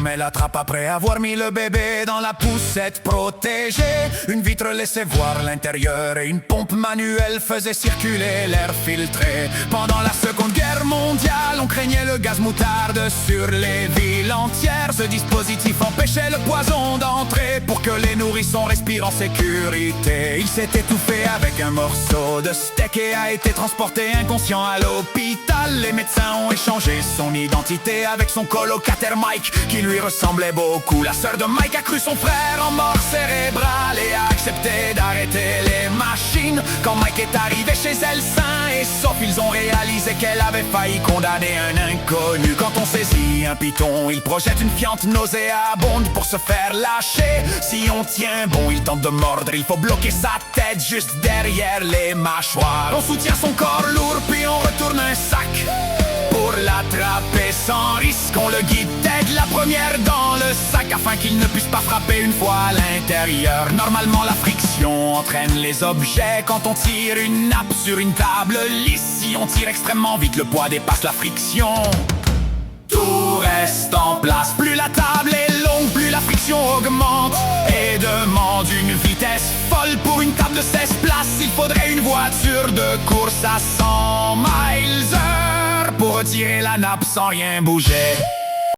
elle attrape après avoir mis le bébé dans la poussette protégée. Une vitre laissait voir l'intérieur et une pompe manuelle faisait circuler l'air filtré. Pendant la Seconde Guerre mondiale, on craignait le gaz moutarde sur les villes entières. Ce dispositif empêchait le poison d'entrer pour que les nourrissons respirent en sécurité. Il s'est étouffé avec un morceau de steak et a été transporté inconscient à l'hôpital. Les médecins ont échangé son identité avec son colocataire Mike, qui lui ressemblait beaucoup. La sœur de Mike a cru son frère en mort cérébrale et a accepté d'arrêter les machines. Quand Mike est arrivé chez elle sain et sauf, ils ont réalisé qu'elle avait failli condamner un inconnu. Quand on saisit un python, il projette une fiente nauséabonde pour se faire lâcher. Si on tient bon, il tente de mordre, il faut bloquer sa tête juste derrière les mâchoires. On soutient son corps lourd puis on retourne un sac pour l'attraper sans risque. On le guide tête la première dans le sac afin qu'il ne puisse pas frapper une fois à l'intérieur. Normalement la friction entraîne les objets quand on tire une nappe sur une table lisse. Si on tire extrêmement vite, le poids dépasse la friction. Tout reste en place, plus la table est longue, plus la friction augmente et demande une vitesse folle. Pour une table de 16 places, il faudrait une voiture de course à 100 miles/heure pour retirer la nappe sans rien bouger.